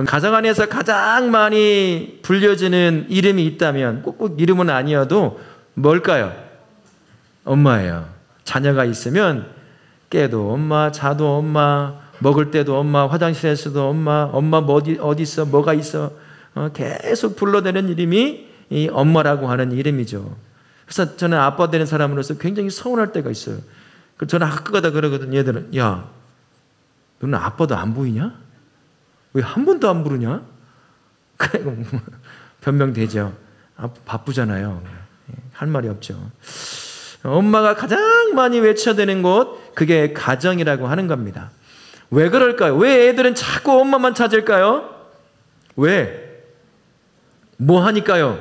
가정 안에서 가장 많이 불려지는 이름이 있다면 꼭 이름은 아니어도 뭘까요? 엄마예요. 자녀가 있으면 깨도 엄마, 자도 엄마, 먹을 때도 엄마, 화장실에서도 엄마, 엄마 어디 있어, 뭐가 있어, 계속 불러대는 이름이 이 엄마라고 하는 이름이죠. 그래서 저는 아빠 되는 사람으로서 굉장히 서운할 때가 있어요. 저는 학교 가다 그러거든요. 얘들은, 야, 너는 아빠도 안 보이냐? 왜 한 번도 안 부르냐? 그래, 변명되죠. 바쁘잖아요. 할 말이 없죠. 엄마가 가장 많이 외쳐대는 곳, 그게 가정이라고 하는 겁니다. 왜 그럴까요? 왜 애들은 자꾸 엄마만 찾을까요? 왜? 뭐 하니까요?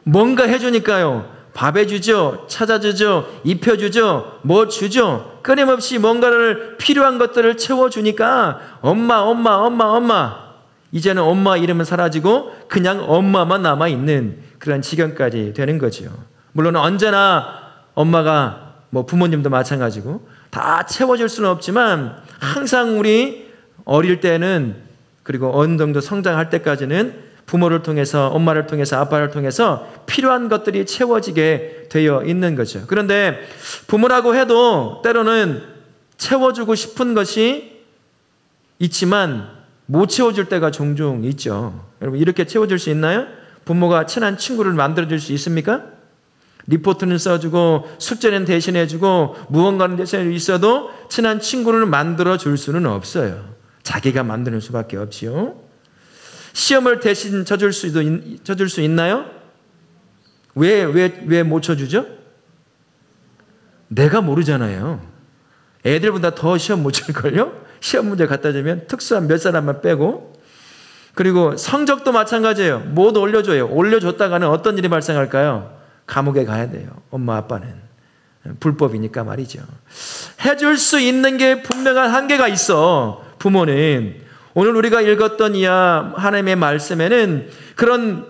뭔가 해주니까요. 밥 해주죠. 찾아주죠. 입혀주죠. 뭐 주죠. 끊임없이 뭔가를 필요한 것들을 채워주니까 엄마. 이제는 엄마 이름은 사라지고 그냥 엄마만 남아있는 그런 지경까지 되는 거죠. 물론 언제나 엄마가 부모님도 마찬가지고 다 채워줄 수는 없지만 항상 우리 어릴 때는 그리고 어느 정도 성장할 때까지는 부모를 통해서 엄마를 통해서 아빠를 통해서 필요한 것들이 채워지게 되어 있는 거죠. 그런데 부모라고 해도 때로는 채워주고 싶은 것이 있지만 못 채워줄 때가 종종 있죠. 여러분 이렇게 채워줄 수 있나요? 부모가 친한 친구를 만들어줄 수 있습니까? 리포트는 써주고 숙제는 대신해주고 무언가는 대신해 있어도 친한 친구를 만들어줄 수는 없어요. 자기가 만드는 수밖에 없지요. 시험을 대신 쳐줄 수 있나요? 왜 못 쳐주죠? 내가 모르잖아요. 애들보다 더 시험 못 칠걸요? 시험 문제 갖다 주면 특수한 몇 사람만 빼고. 그리고 성적도 마찬가지예요. 못 올려줘요. 올려줬다가는 어떤 일이 발생할까요? 감옥에 가야 돼요. 엄마 아빠는. 불법이니까 말이죠. 해줄 수 있는 게 분명한 한계가 있어. 부모는. 오늘 우리가 읽었던 이 하나님의 말씀에는 그런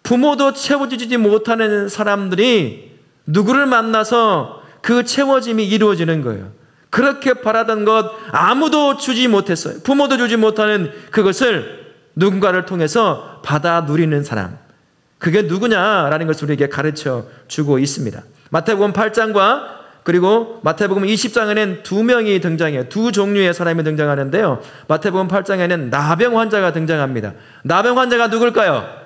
부모도 채워주지 못하는 사람들이 누구를 만나서 그 채워짐이 이루어지는 거예요. 그렇게 바라던 것 아무도 주지 못했어요. 부모도 주지 못하는 그것을 누군가를 통해서 받아 누리는 사람. 그게 누구냐라는 것을 우리에게 가르쳐 주고 있습니다. 마태복음 8장과 그리고 마태복음 20장에는 두 명이 등장해요. 두 종류의 사람이 등장하는데요. 마태복음 8장에는 나병 환자가 등장합니다. 나병 환자가 누굴까요?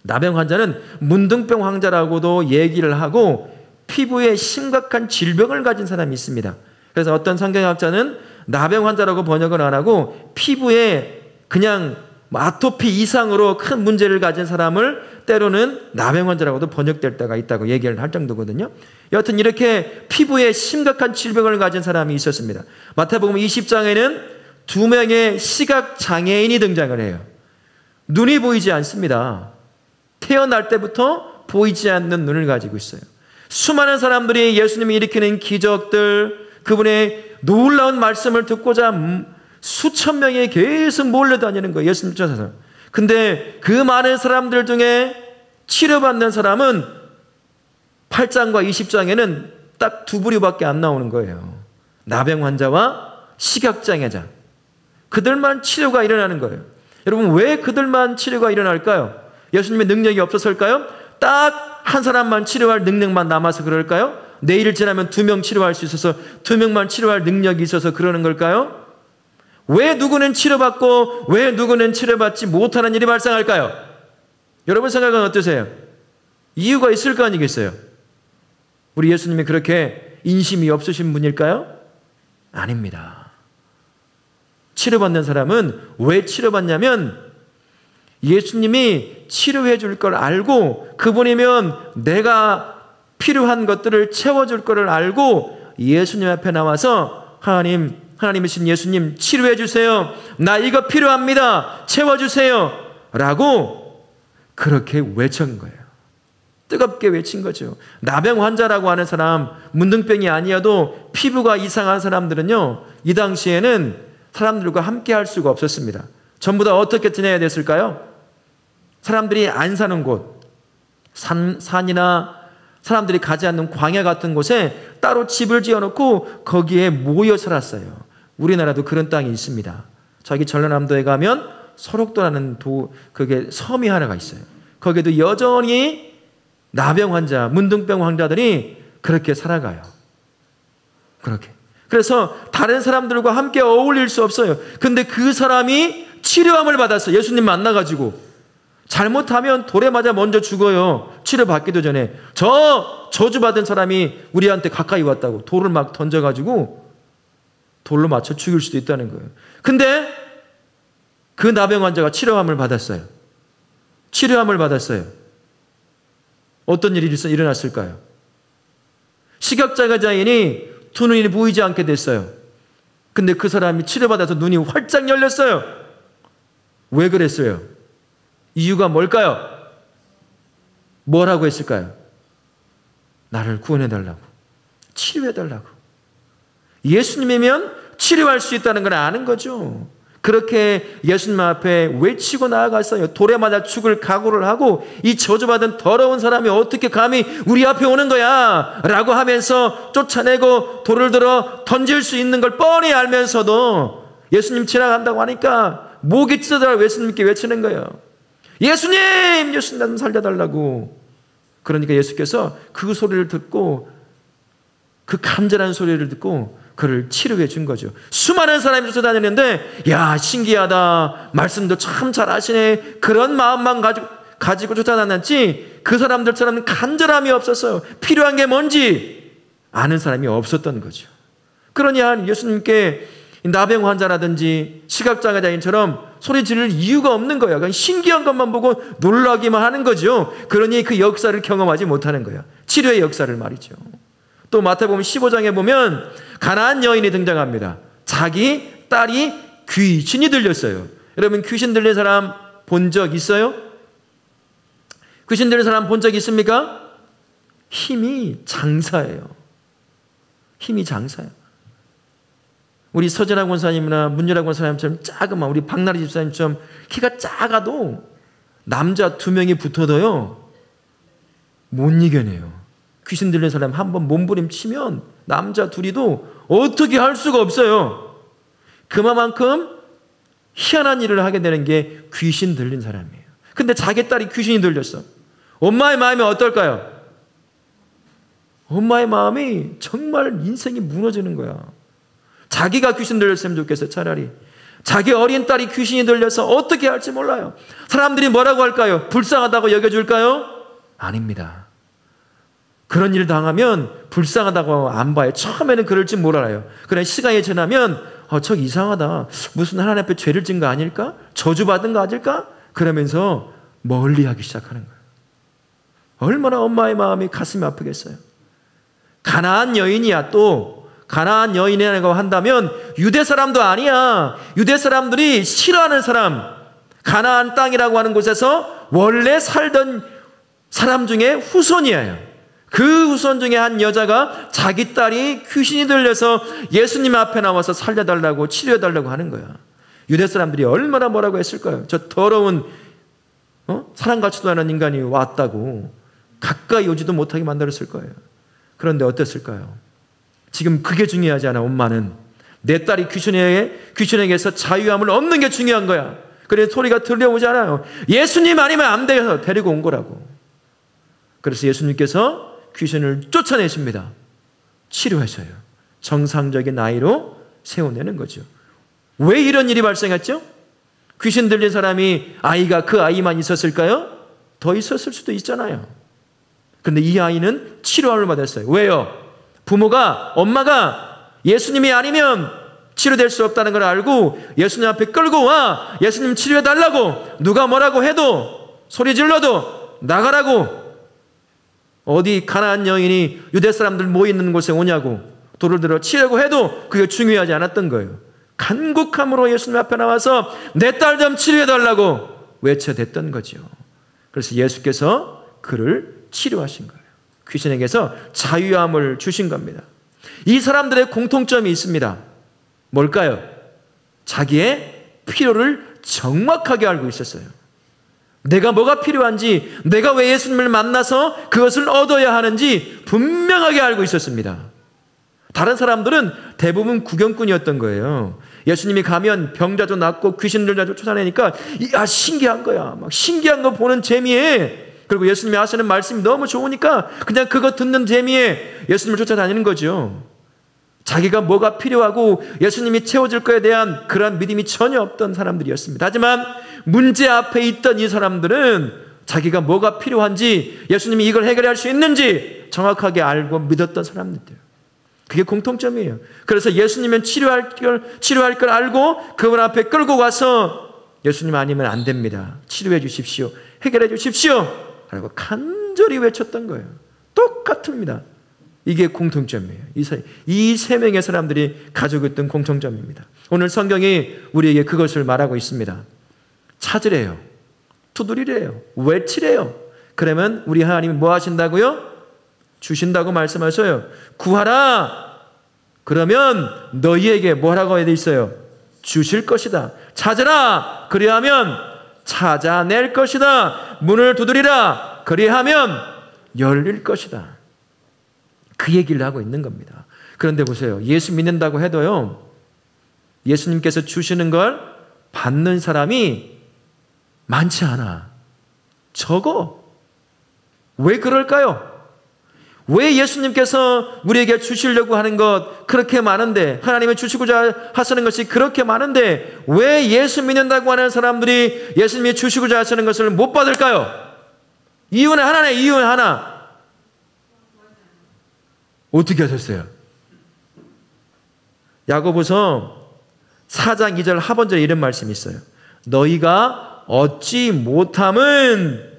나병 환자는 문둥병 환자라고도 얘기를 하고 피부에 심각한 질병을 가진 사람이 있습니다. 그래서 어떤 성경학자는 나병 환자라고 번역을 안 하고 피부에 그냥 아토피 이상으로 큰 문제를 가진 사람을 때로는 나병 환자라고도 번역될 때가 있다고 얘기를 할 정도거든요. 여하튼 이렇게 피부에 심각한 질병을 가진 사람이 있었습니다. 마태복음 20장에는 두 명의 시각장애인이 등장을 해요. 눈이 보이지 않습니다. 태어날 때부터 보이지 않는 눈을 가지고 있어요. 수많은 사람들이 예수님이 일으키는 기적들, 그분의 놀라운 말씀을 듣고자 수천 명이 계속 몰려다니는 거예요. 예수님 쫓아서. 근데 그 많은 사람들 중에 치료받는 사람은 8장과 20장에는 딱 두 부류밖에 안 나오는 거예요. 나병 환자와 시각장애자. 그들만 치료가 일어나는 거예요. 여러분 왜 그들만 치료가 일어날까요? 예수님의 능력이 없었을까요? 딱 한 사람만 치료할 능력만 남아서 그럴까요? 내일 지나면 2명 치료할 수 있어서 2명만 치료할 능력이 있어서 그러는 걸까요? 왜 누구는 치료받고 왜 누구는 치료받지 못하는 일이 발생할까요? 여러분 생각은 어떠세요? 이유가 있을 거 아니겠어요? 우리 예수님이 그렇게 인심이 없으신 분일까요? 아닙니다. 치료받는 사람은 왜 치료받냐면 예수님이 치료해 줄 걸 알고 그분이면 내가 필요한 것들을 채워줄 것을 알고 예수님 앞에 나와서 하나님이신 예수님 치료해 주세요. 나 이거 필요합니다. 채워주세요. 라고 그렇게 외친 거예요. 뜨겁게 외친 거죠. 나병 환자라고 하는 사람, 문둥병이 아니어도 피부가 이상한 사람들은요, 이 당시에는 사람들과 함께 할 수가 없었습니다. 전부 다 어떻게 지내야 됐을까요? 사람들이 안 사는 곳, 산이나 사람들이 가지 않는 광야 같은 곳에 따로 집을 지어놓고 거기에 모여 살았어요. 우리나라도 그런 땅이 있습니다. 저기 전라남도에 가면 설옥도라는 그게 섬이 하나가 있어요. 거기도 여전히 나병 환자, 문둥병 환자들이 그렇게 살아가요. 그렇게. 그래서 다른 사람들과 함께 어울릴 수 없어요. 근데 그 사람이 치료함을 받았어요. 예수님 만나가지고. 잘못하면 돌에 맞아 먼저 죽어요. 치료받기도 전에. 저주받은 사람이 우리한테 가까이 왔다고 돌을 막 던져가지고 돌로 맞춰 죽일 수도 있다는 거예요. 근데 그 나병 환자가 치료함을 받았어요. 치료함을 받았어요. 어떤 일이 일어났을까요? 시각장애자인이 두 눈이 보이지 않게 됐어요. 근데 그 사람이 치료받아서 눈이 활짝 열렸어요. 왜 그랬어요? 이유가 뭘까요? 뭐라고 했을까요? 나를 구원해달라고, 치료해달라고. 예수님이면 치료할 수 있다는 걸 아는 거죠. 그렇게 예수님 앞에 외치고 나아갔어요. 돌에 맞아 죽을 각오를 하고 이 저주받은 더러운 사람이 어떻게 감히 우리 앞에 오는 거야 라고 하면서 쫓아내고 돌을 들어 던질 수 있는 걸 뻔히 알면서도 예수님 지나간다고 하니까 목이 찢어져라 예수님께 외치는 거예요. 예수님! 예수님 나 좀 살려달라고. 그러니까 예수께서 그 소리를 듣고 그 간절한 소리를 듣고 그를 치료해 준 거죠. 수많은 사람이 쫓아다녔는데 야 신기하다. 말씀도 참 잘하시네. 그런 마음만 가지고 쫓아다녔지 그 사람들처럼 간절함이 없었어요. 필요한 게 뭔지 아는 사람이 없었던 거죠. 그러니 예수님께 나병 환자라든지 시각장애자인처럼 소리 지를 이유가 없는 거예요. 그냥 신기한 것만 보고 놀라기만 하는 거죠. 그러니 그 역사를 경험하지 못하는 거예요. 치료의 역사를 말이죠. 또 마태복음 15장에 보면 가나안 여인이 등장합니다. 자기 딸이 귀신이 들렸어요. 여러분 귀신 들린 사람 본 적 있어요? 귀신 들린 사람 본 적 있습니까? 힘이 장사예요. 힘이 장사예요. 우리 서진학 권사님이나 문열학 권사님처럼 작으면 우리 박나리 집사님처럼 키가 작아도 남자 2명이 붙어도요 못 이겨내요. 귀신 들린 사람 한번 몸부림치면 남자 둘이도 어떻게 할 수가 없어요. 그만큼 희한한 일을 하게 되는 게 귀신 들린 사람이에요. 근데 자기 딸이 귀신이 들렸어. 엄마의 마음이 어떨까요? 엄마의 마음이 정말 인생이 무너지는 거야. 자기가 귀신 들렸으면 좋겠어요. 차라리 자기 어린 딸이 귀신이 들려서 어떻게 할지 몰라요. 사람들이 뭐라고 할까요? 불쌍하다고 여겨줄까요? 아닙니다. 그런 일 당하면 불쌍하다고 안 봐요. 처음에는 그럴지 몰라요. 그러나 시간이 지나면 저 이상하다. 무슨 하나님 앞에 죄를 지은 거 아닐까? 저주받은 거 아닐까? 그러면서 멀리하기 시작하는 거예요. 얼마나 엄마의 마음이 가슴이 아프겠어요. 가나안 여인이야. 또 가나안 여인이라고 한다면 유대 사람도 아니야. 유대 사람들이 싫어하는 사람. 가나안 땅이라고 하는 곳에서 원래 살던 사람 중에 후손이에요. 그 후손 중에 한 여자가 자기 딸이 귀신이 들려서 예수님 앞에 나와서 살려달라고 치료해달라고 하는 거야. 유대 사람들이 얼마나 뭐라고 했을까요? 저 더러운 사람 같지도 않은 인간이 왔다고 가까이 오지도 못하게 만들었을 거예요. 그런데 어땠을까요? 지금 그게 중요하지 않아. 엄마는 내 딸이 귀신에게서 자유함을 얻는 게 중요한 거야. 그래서 소리가 들려오지 않아요. 예수님 아니면 안 돼서 데리고 온 거라고. 그래서 예수님께서 귀신을 쫓아내십니다. 치료하셔요. 정상적인 아이로 세워내는 거죠. 왜 이런 일이 발생했죠? 귀신 들린 사람이 아이가 그 아이만 있었을까요? 더 있었을 수도 있잖아요. 그런데 이 아이는 치료함을 받았어요. 왜요? 엄마가 예수님이 아니면 치료될 수 없다는 걸 알고 예수님 앞에 끌고 와. 예수님 치료해달라고. 누가 뭐라고 해도 소리 질러도 나가라고. 어디 가나안 여인이 유대 사람들 모이는 곳에 오냐고 돌을 들어 치려고 해도 그게 중요하지 않았던 거예요. 간곡함으로 예수님 앞에 나와서 내 딸 좀 치료해달라고 외쳐댔던 거죠. 그래서 예수께서 그를 치료하신 거예요. 귀신에게서 자유함을 주신 겁니다. 이 사람들의 공통점이 있습니다. 뭘까요? 자기의 필요를 정확하게 알고 있었어요. 내가 뭐가 필요한지, 내가 왜 예수님을 만나서 그것을 얻어야 하는지 분명하게 알고 있었습니다. 다른 사람들은 대부분 구경꾼이었던 거예요. 예수님이 가면 병자도 낫고 귀신들도 쫓아내니까 신기한 거야. 막 신기한 거 보는 재미에, 그리고 예수님이 하시는 말씀이 너무 좋으니까 그냥 그거 듣는 재미에 예수님을 쫓아다니는 거죠. 자기가 뭐가 필요하고 예수님이 채워줄 거에 대한 그런 믿음이 전혀 없던 사람들이었습니다. 하지만 문제 앞에 있던 이 사람들은 자기가 뭐가 필요한지, 예수님이 이걸 해결할 수 있는지 정확하게 알고 믿었던 사람들이에요. 그게 공통점이에요. 그래서 예수님은 치료할 걸 알고 그분 앞에 끌고 가서 예수님 아니면 안 됩니다. 치료해 주십시오. 해결해 주십시오. 라고 간절히 외쳤던 거예요. 똑같습니다. 이게 공통점이에요. 이 세 명의 사람들이 가지고 있던 공통점입니다. 오늘 성경이 우리에게 그것을 말하고 있습니다. 찾으래요. 두드리래요. 외치래요. 그러면 우리 하나님이 뭐 하신다고요? 주신다고 말씀하셔요. 구하라. 그러면 너희에게 뭐라고 해야 돼 있어요? 주실 것이다. 찾으라. 그리하면 찾아낼 것이다. 문을 두드리라. 그리하면 열릴 것이다. 그 얘기를 하고 있는 겁니다. 그런데 보세요. 예수 믿는다고 해도요, 예수님께서 주시는 걸 받는 사람이 많지 않아. 적어. 왜 그럴까요? 왜 예수님께서 우리에게 주시려고 하는 것 그렇게 많은데, 하나님이 주시고자 하시는 것이 그렇게 많은데 왜 예수 믿는다고 하는 사람들이 예수님이 주시고자 하시는 것을 못 받을까요? 이유는 하나네. 이유는 하나. 어떻게 하셨어요? 야고보서 4장 2절 하반절에 이런 말씀이 있어요. 너희가 얻지 못함은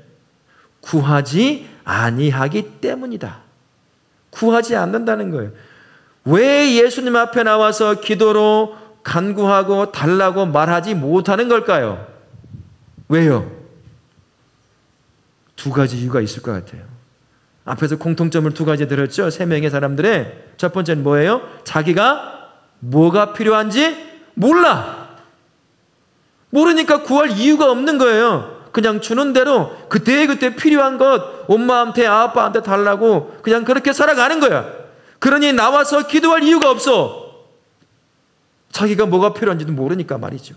구하지 아니하기 때문이다. 구하지 않는다는 거예요. 왜 예수님 앞에 나와서 기도로 간구하고 달라고 말하지 못하는 걸까요? 왜요? 두 가지 이유가 있을 것 같아요. 앞에서 공통점을 두 가지 들었죠. 세 명의 사람들의 첫 번째는 뭐예요? 자기가 뭐가 필요한지 몰라. 모르니까 구할 이유가 없는 거예요. 그냥 주는 대로 그때그때 필요한 것 엄마한테 아빠한테 달라고 그냥 그렇게 살아가는 거야. 그러니 나와서 기도할 이유가 없어. 자기가 뭐가 필요한지도 모르니까 말이죠.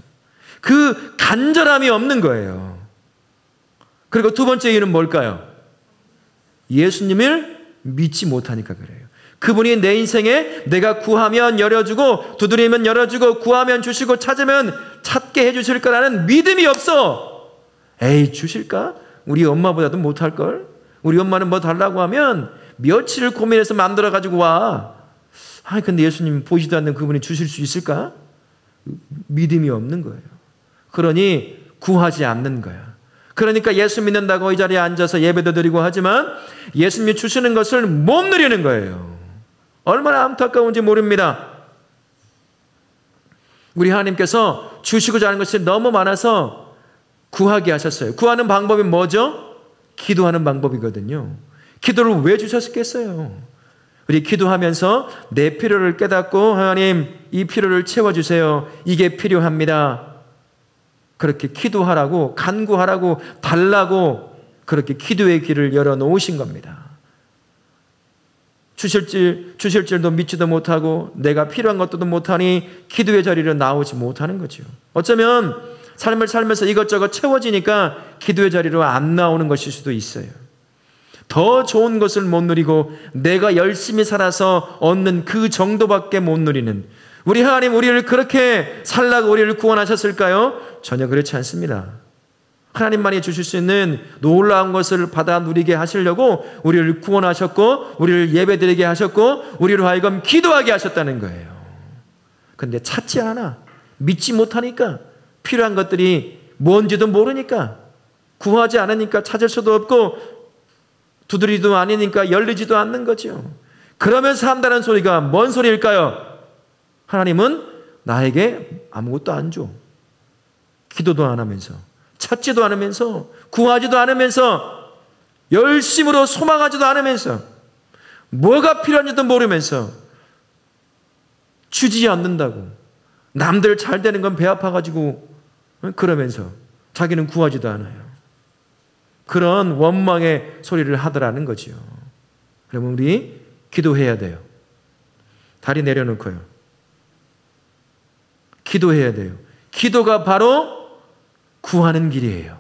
그 간절함이 없는 거예요. 그리고 두 번째 이유는 뭘까요? 예수님을 믿지 못하니까 그래요. 그분이 내 인생에 내가 구하면 열어주고 두드리면 열어주고 구하면 주시고 찾으면 찾게 해주실 거라는 믿음이 없어. 에이, 주실까? 우리 엄마보다도 못할걸? 우리 엄마는 뭐 달라고 하면 며칠을 고민해서 만들어가지고 와. 근데 예수님 보이지도 않는 그분이 주실 수 있을까? 믿음이 없는 거예요. 그러니 구하지 않는 거야. 그러니까 예수 믿는다고 이 자리에 앉아서 예배도 드리고 하지만 예수님이 주시는 것을 못 누리는 거예요. 얼마나 안타까운지 모릅니다. 우리 하나님께서 주시고자 하는 것이 너무 많아서 구하게 하셨어요. 구하는 방법이 뭐죠? 기도하는 방법이거든요. 기도를 왜 주셨겠어요? 우리 기도하면서 내 필요를 깨닫고 하나님 이 필요를 채워주세요. 이게 필요합니다. 그렇게 기도하라고 간구하라고 달라고 그렇게 기도의 길을 열어놓으신 겁니다. 주실 줄도 믿지도 못하고 내가 필요한 것도 못하니 기도의 자리로 나오지 못하는 거죠. 어쩌면 삶을 살면서 이것저것 채워지니까 기도의 자리로 안 나오는 것일 수도 있어요. 더 좋은 것을 못 누리고 내가 열심히 살아서 얻는 그 정도밖에 못 누리는, 우리 하나님 우리를 그렇게 살라고 우리를 구원하셨을까요? 전혀 그렇지 않습니다. 하나님만이 주실 수 있는 놀라운 것을 받아 누리게 하시려고 우리를 구원하셨고 우리를 예배드리게 하셨고 우리로 하여금 기도하게 하셨다는 거예요. 그런데 찾지 않아. 믿지 못하니까, 필요한 것들이 뭔지도 모르니까, 구하지 않으니까 찾을 수도 없고 두드리도 아니니까 열리지도 않는 거죠. 그러면서 한다는 소리가 뭔 소리일까요? 하나님은 나에게 아무것도 안 줘. 기도도 안 하면서, 찾지도 않으면서, 구하지도 않으면서, 열심으로 소망하지도 않으면서, 뭐가 필요한지도 모르면서 주지 않는다고, 남들 잘 되는 건 배 아파가지고 그러면서 자기는 구하지도 않아요. 그런 원망의 소리를 하더라는 거죠. 그러면 우리 기도해야 돼요. 다리 내려놓고요. 기도해야 돼요. 기도가 바로 구하는 길이에요.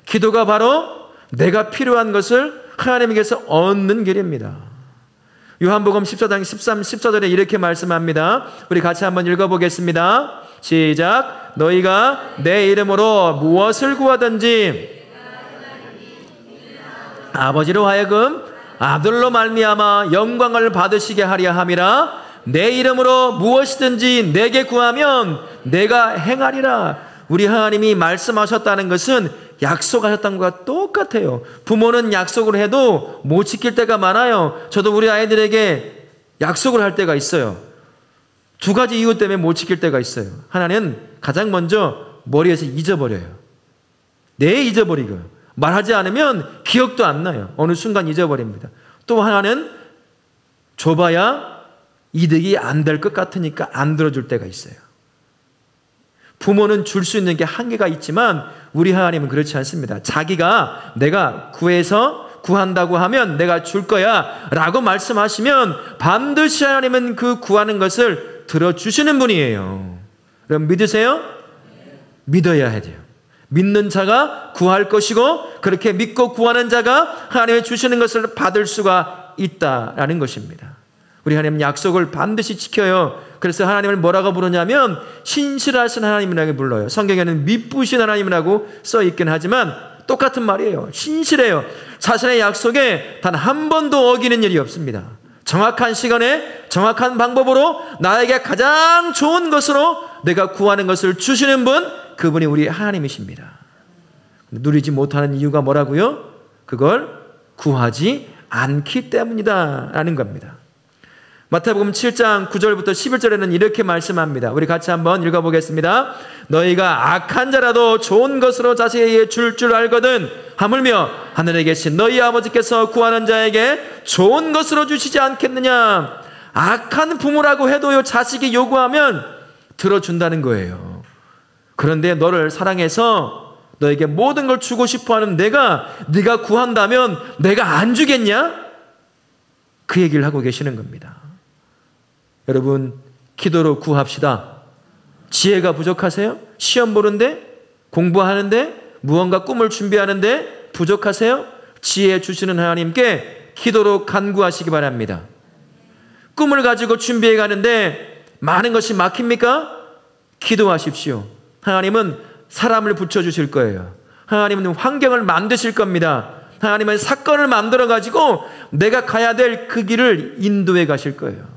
기도가 바로 내가 필요한 것을 하나님에게서 얻는 길입니다. 요한복음 14장 13, 14절에 이렇게 말씀합니다. 우리 같이 한번 읽어보겠습니다. 시작. 너희가 내 이름으로 무엇을 구하든지 아버지로 하여금 아들로 말미암아 영광을 받으시게 하려 함이라. 내 이름으로 무엇이든지 내게 구하면 내가 행하리라. 우리 하나님이 말씀하셨다는 것은 약속하셨던 것과 똑같아요. 부모는 약속을 해도 못 지킬 때가 많아요. 저도 우리 아이들에게 약속을 할 때가 있어요. 두 가지 이유 때문에 못 지킬 때가 있어요. 하나는 가장 먼저 머리에서 잊어버려요. 잊어버리고 말하지 않으면 기억도 안 나요. 어느 순간 잊어버립니다. 또 하나는 줘봐야 이득이 안 될 것 같으니까 안 들어줄 때가 있어요. 부모는 줄 수 있는 게 한계가 있지만 우리 하나님은 그렇지 않습니다. 자기가 내가 구한다고 하면 내가 줄 거야 라고 말씀하시면 반드시 하나님은 그 구하는 것을 들어주시는 분이에요. 그럼 믿으세요? 믿어야 해야 돼요. 믿는 자가 구할 것이고 그렇게 믿고 구하는 자가 하나님의 주시는 것을 받을 수가 있다라는 것입니다. 우리 하나님은 약속을 반드시 지켜요. 그래서 하나님을 뭐라고 부르냐면 신실하신 하나님이라고 불러요. 성경에는 미쁘신 하나님이라고 써 있긴 하지만 똑같은 말이에요. 신실해요. 자신의 약속에 단 한 번도 어기는 일이 없습니다. 정확한 시간에 정확한 방법으로 나에게 가장 좋은 것으로 내가 구하는 것을 주시는 분, 그분이 우리 하나님이십니다. 누리지 못하는 이유가 뭐라고요? 그걸 구하지 않기 때문이다 라는 겁니다. 마태복음 7장 9절부터 11절에는 이렇게 말씀합니다. 우리 같이 한번 읽어보겠습니다. 너희가 악한 자라도 좋은 것으로 자식에게 줄 알거든 하물며 하늘에 계신 너희 아버지께서 구하는 자에게 좋은 것으로 주시지 않겠느냐. 악한 부모라고 해도요, 자식이 요구하면 들어준다는 거예요. 그런데 너를 사랑해서 너에게 모든 걸 주고 싶어하는 네가 구한다면 내가 안 주겠냐? 그 얘기를 하고 계시는 겁니다. 여러분, 기도로 구합시다. 지혜가 부족하세요? 시험 보는데? 공부하는데? 무언가 꿈을 준비하는데? 부족하세요? 지혜 주시는 하나님께 기도로 간구하시기 바랍니다. 꿈을 가지고 준비해 가는데 많은 것이 막힙니까? 기도하십시오. 하나님은 사람을 붙여주실 거예요. 하나님은 환경을 만드실 겁니다. 하나님은 사건을 만들어 가지고 내가 가야 될 그 길을 인도해 가실 거예요.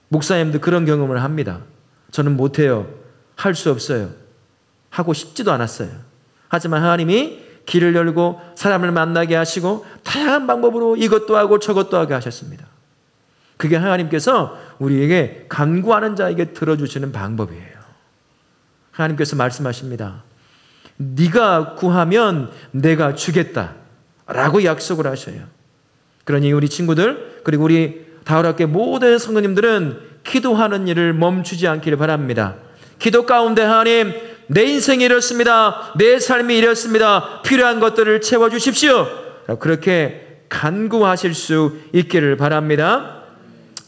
목사님도 그런 경험을 합니다. 저는 못해요. 할 수 없어요. 하고 싶지도 않았어요. 하지만 하나님이 길을 열고 사람을 만나게 하시고 다양한 방법으로 이것도 하고 저것도 하게 하셨습니다. 그게 하나님께서 우리에게 간구하는 자에게 들어주시는 방법이에요. 하나님께서 말씀하십니다. 네가 구하면 내가 주겠다 라고 약속을 하셔요. 그러니 우리 친구들, 그리고 우리 다울학교 모든 성도님들은 기도하는 일을 멈추지 않기를 바랍니다. 기도 가운데 하나님, 내 인생이 이렇습니다. 내 삶이 이렇습니다. 필요한 것들을 채워주십시오. 그렇게 간구하실 수 있기를 바랍니다.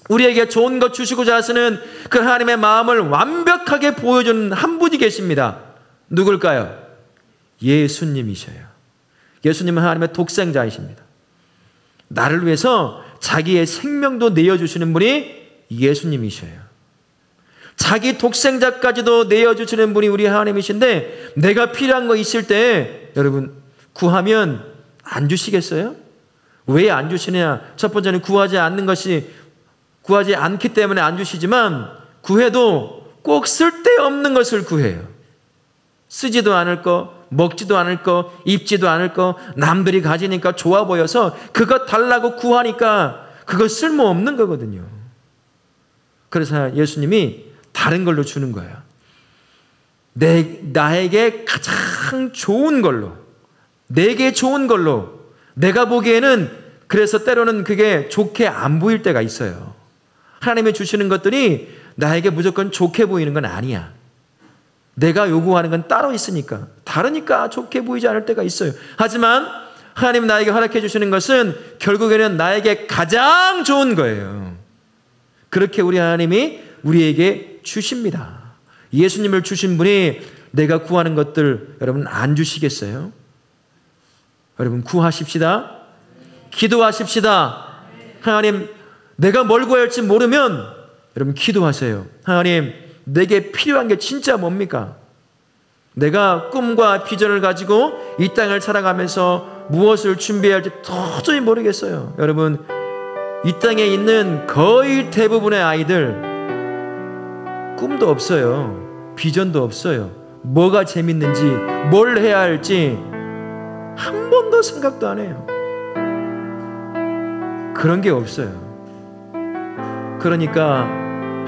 우리에게 좋은 것 주시고자 하시는 그 하나님의 마음을 완벽하게 보여주는 한 분이 계십니다. 누굴까요? 예수님이셔요. 예수님은 하나님의 독생자이십니다. 나를 위해서 자기의 생명도 내어주시는 분이 예수님이셔요. 자기 독생자까지도 내어주시는 분이 우리 하나님이신데 내가 필요한 거 있을 때 여러분 구하면 안 주시겠어요? 왜 안 주시느냐? 첫 번째는 구하지 않기 때문에 안 주시지만 구해도 꼭 쓸데없는 것을 구해요. 쓰지도 않을 거, 먹지도 않을 거, 입지도 않을 거, 남들이 가지니까 좋아 보여서 그거 달라고 구하니까 그거 쓸모없는 거거든요. 그래서 예수님이 다른 걸로 주는 거예요. 나에게 가장 좋은 걸로, 내게 좋은 걸로, 내가 보기에는 그래서 때로는 그게 좋게 안 보일 때가 있어요. 하나님이 주시는 것들이 나에게 무조건 좋게 보이는 건 아니야. 내가 요구하는 건 따로 있으니까, 다르니까 좋게 보이지 않을 때가 있어요. 하지만 하나님 나에게 허락해 주시는 것은 결국에는 나에게 가장 좋은 거예요. 그렇게 우리 하나님이 우리에게 주십니다. 예수님을 주신 분이 내가 구하는 것들 여러분 안 주시겠어요? 여러분 구하십시다. 기도하십시다. 하나님, 내가 뭘 구해야 할지 모르면 여러분 기도하세요. 하나님, 내게 필요한 게 진짜 뭡니까? 내가 꿈과 비전을 가지고 이 땅을 살아가면서 무엇을 준비해야 할지 도저히 모르겠어요. 여러분, 이 땅에 있는 거의 대부분의 아이들 꿈도 없어요. 비전도 없어요. 뭐가 재밌는지, 뭘 해야 할지 한 번도 생각도 안 해요. 그런 게 없어요. 그러니까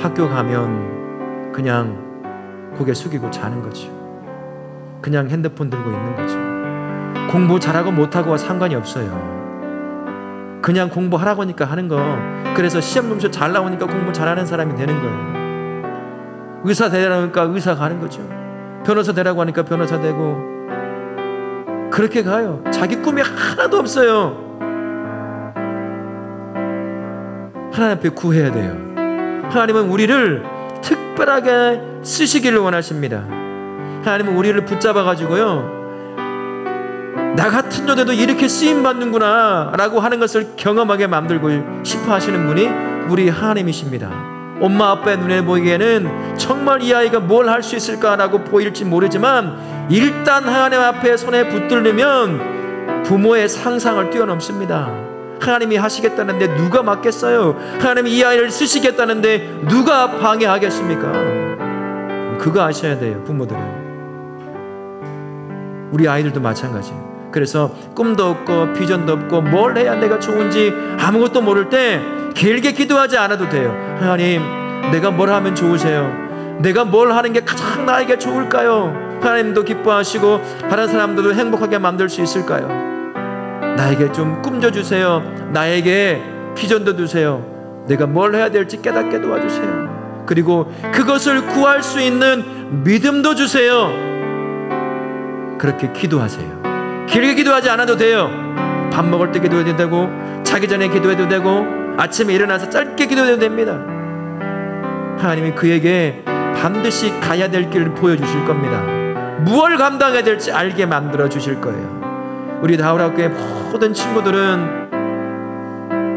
학교 가면 그냥 고개 숙이고 자는 거죠. 그냥 핸드폰 들고 있는 거죠. 공부 잘하고 못하고와 상관이 없어요. 그냥 공부하라고 하니까 하는 거. 그래서 시험 점수 잘 나오니까 공부 잘하는 사람이 되는 거예요. 의사 되라니까 의사 가는 거죠. 변호사 되라고 하니까 변호사 되고 그렇게 가요. 자기 꿈이 하나도 없어요. 하나님 앞에 구해야 돼요. 하나님은 우리를 특별하게 쓰시기를 원하십니다. 하나님은 우리를 붙잡아가지고요, 나 같은 존재도 이렇게 쓰임받는구나 라고 하는 것을 경험하게 만들고 싶어 하시는 분이 우리 하나님이십니다. 엄마 아빠의 눈에 보기에는 정말 이 아이가 뭘 할 수 있을까라고 보일지 모르지만 일단 하나님 앞에 손에 붙들리면 부모의 상상을 뛰어넘습니다. 하나님이 하시겠다는데 누가 막겠어요? 하나님이 이 아이를 쓰시겠다는데 누가 방해하겠습니까? 그거 아셔야 돼요, 부모들은. 우리 아이들도 마찬가지예요. 그래서 꿈도 없고 비전도 없고 뭘 해야 내가 좋은지 아무것도 모를 때 길게 기도하지 않아도 돼요. 하나님, 내가 뭘 하면 좋으세요? 내가 뭘 하는 게 가장 나에게 좋을까요? 하나님도 기뻐하시고 다른 사람들도 행복하게 만들 수 있을까요? 나에게 좀 꿈 줘주세요. 나에게 비전도 주세요. 내가 뭘 해야 될지 깨닫게 도와주세요. 그리고 그것을 구할 수 있는 믿음도 주세요. 그렇게 기도하세요. 길게 기도하지 않아도 돼요. 밥 먹을 때 기도해도 되고, 자기 전에 기도해도 되고, 아침에 일어나서 짧게 기도해도 됩니다. 하나님이 그에게 반드시 가야 될 길을 보여주실 겁니다. 무엇을 감당해야 될지 알게 만들어 주실 거예요. 우리 다울학교의 모든 친구들은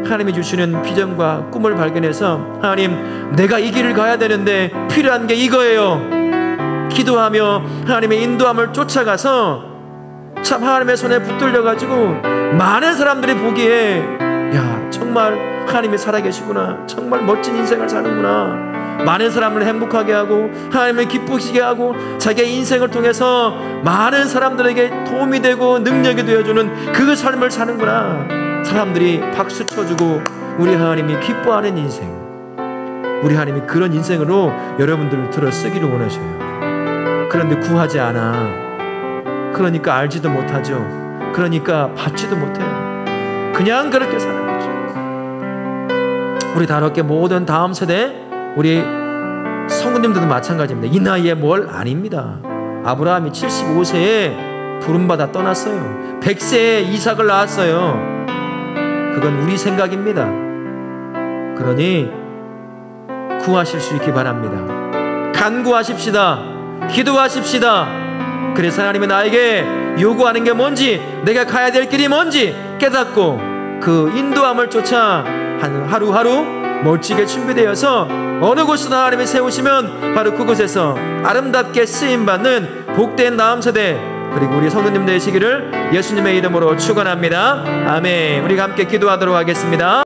하나님이 주시는 비전과 꿈을 발견해서, 하나님, 내가 이 길을 가야 되는데 필요한 게 이거예요. 기도하며 하나님의 인도함을 쫓아가서 참 하나님의 손에 붙들려가지고 많은 사람들이 보기에, 야, 정말 하나님이 살아계시구나, 정말 멋진 인생을 사는구나, 많은 사람을 행복하게 하고 하나님을 기쁘시게 하고 자기의 인생을 통해서 많은 사람들에게 도움이 되고 능력이 되어주는 그 삶을 사는구나, 사람들이 박수 쳐주고 우리 하나님이 기뻐하는 인생, 우리 하나님이 그런 인생으로 여러분들을 들어 쓰기를 원하셔요. 그런데 구하지 않아. 그러니까 알지도 못하죠. 그러니까 받지도 못해요. 그냥 그렇게 사는 거죠. 우리 다락계 모든 다음 세대, 우리 성도님들도 마찬가지입니다. 이 나이에 뭘 아닙니다. 아브라함이 75세에 부름받아 떠났어요. 100세에 이삭을 낳았어요. 그건 우리 생각입니다. 그러니 구하실 수 있기 바랍니다. 간구하십시다. 기도하십시다. 그래서 하나님이 나에게 요구하는 게 뭔지, 내가 가야 될 길이 뭔지 깨닫고 그 인도함을 쫓아 하루하루 멋지게 준비되어서 어느 곳에서 하나님이 세우시면 바로 그곳에서 아름답게 쓰임받는 복된 다음 세대, 그리고 우리 성도님 되시기를 예수님의 이름으로 축원합니다. 아멘. 우리가 함께 기도하도록 하겠습니다.